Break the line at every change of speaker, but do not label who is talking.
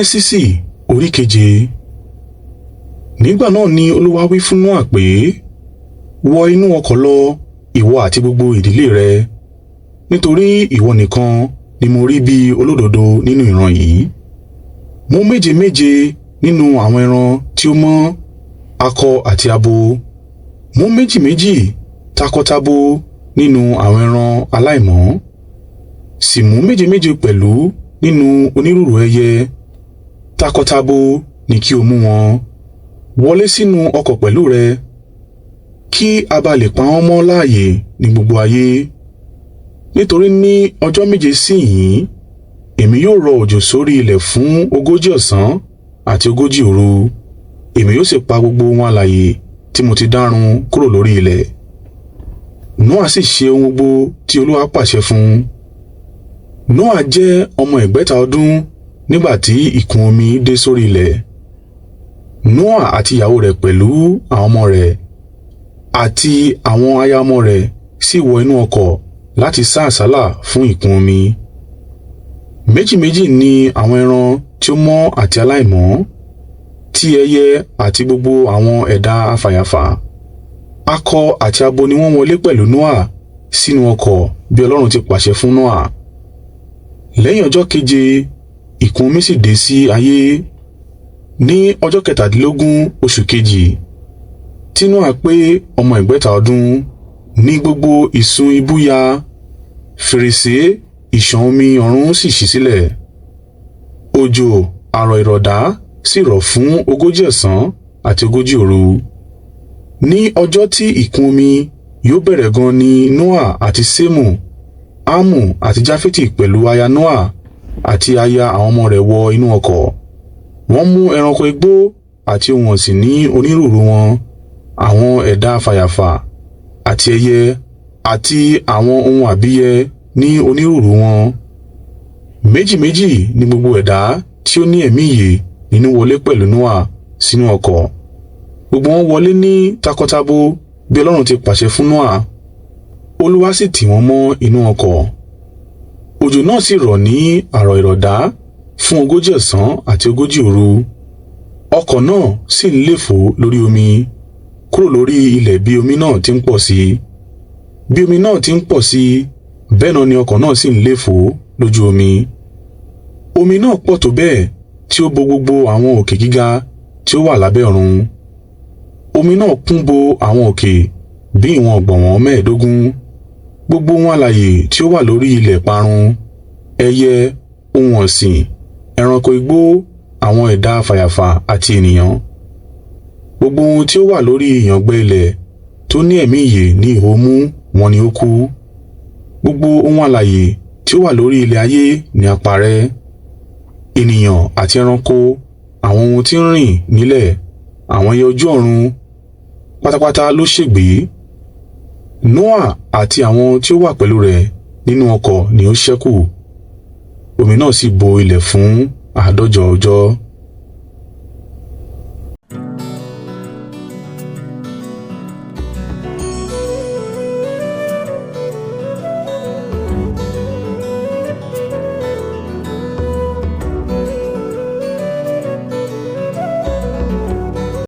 Jẹ́nẹ́sísì orí keje. Nígbà náà ni Olúwa wí fún Nóà pé, wọ inú ọkọ̀ lọ, ìwọ àti gbogbo ìdílé rẹ, nítorí ìwọ nìkan ni mo rí bí olódodo nínú ìran yìí. Mú méje méje nínú àwọn ẹran tí ó mọ́, akọ àti abo. Mú méjì méjì takọtabo nínú àwọn ẹran aláìmọ́. Sì mú méje méje pẹ̀lú nínú onírúurú ẹyẹ. Takọtabo ni kí o mú wọn. Wọlé sínú ọkọ̀ pẹ̀lú rẹ, kí a bá lè pa wọ́n mọ́ láàyè ní gbogbo ayé. Nítorí ní ọjọ́ méje sí ìhín, èmi yóò rọ òjò sórí ilẹ̀ fún 40 ọ̀sán àti 40 òru. Èmi yóò sì pa gbogbo ohun alààyè tí mo ti dárun kúrò lórí ilẹ̀. Nóà sì ṣe ohun gbogbo tí Olúwa pàṣẹ fún un. Nóà jẹ́ ọmọ 100 ọdún nígbà tí ìkún omi dé sórí ilẹ̀. Nóà àti ìyàwó rẹ̀ pẹ̀lú àwọn ọmọ rẹ̀ àti àwọn aya ọmọ rẹ̀ sì wọ inú ọkọ̀ láti sá àsálà fún ìkún omi. Méjì méjì ni àwọn ẹran tí ó mọ́ àti aláìmọ́, ti ẹyẹ àti gbogbo àwọn ẹ̀dá afàyàfà. Akọ àti abo ni wọ́n wọlé pẹ̀lú Nóà sínú ọkọ̀ bí Ọlọ́run ti pàṣẹ fún Nóà. Lẹ́yìn ọjọ́ keje, ìkún omi sì dé sí ayé. Ní ọjọ́ 17 oṣù kejì, tí Nóà pé ọmọ 100 ọdún, ní gbogbo ìsun ibú ya, fèrèsé ìṣàn omi ọ̀run sì ṣí sílẹ̀. Òjò àrọ̀ ìrọ̀dá sì rọ̀ fún 40 ọ̀sán àti 40 òru. Ní ọjọ́ tí ìkún omi yóò bẹ̀rẹ̀ gan ni Nóà àti Sémù, Ámù àti Jáfẹ́tì pẹ̀lú aya Nóà àti aya àwọn ọmọ rẹ̀ wọ inú ọkọ̀. Wọ́n mú ẹranko igbó àti ohun ọ̀sìn ní onírúurú wọn, àwọn ẹ̀dá afàyàfà àti ẹyẹ àti àwọn ohun àbíyẹ ní onírúurú wọn. Méjì méjì ni gbogbo ẹ̀dá tí ó ní ẹ̀mí ìyè nínú wọlé pẹ̀lú Nóà sínú ọkọ̀. Gbogbo wọn wọlé ní takọtabo bí Ọlọ́run ti pàṣẹ fún Nóà. Olúwa sì tì wọ́n mọ́ inú ọkọ̀. Òjò náà sì rọ̀ ní àrọ̀ ìrọ̀dá fún 40 ọ̀sán àti 40 òru. Ọkọ̀ náà sì ń léfò lórí omi, kúrò lórí ilẹ̀ bí omi náà ti ń pọ̀ sí. Bí omi náà ti ń pọ̀ sí, bẹ́ẹ̀ náà ni ọkọ̀ náà sì ń léfò lójú omi. Omi náà pọ̀ tó bẹ́ẹ̀ tí ó bo gbogbo àwọn òkè gíga tí ó wà lábẹ́ ọ̀run. Omi náà kún bo àwọn òkè bí ìwọ̀n ọ̀gbọ̀nwọ́ 15. Gbogbo ohun alààyè tí ó wà lórí ilẹ̀ parun, ẹyẹ, ohun ọ̀sìn, ẹranko igbó, àwọn ẹ̀dá afàyàfà àti ènìyàn. Gbogbo ohun tí ó wà lórí ìyàngbẹ ilẹ̀ tó ní ẹ̀mí ìyè ní ihò imú wọn ni ó kú. Gbogbo ohun alààyè tí ó wà lórí ilẹ̀ ayé ni a parẹ́. Ènìyàn àti ẹranko, àwọn ohun tí ń rìn nílẹ̀, àwọn ẹyẹ ojú ọ̀run, pátápátá ló ṣègbé. Nóà àti àwọn tí ó wà pẹ̀lú rẹ̀ nínú ọkọ̀ ni ó ṣẹ́kù. Omi náà sì bo ilẹ̀ fún 150 ọjọ́.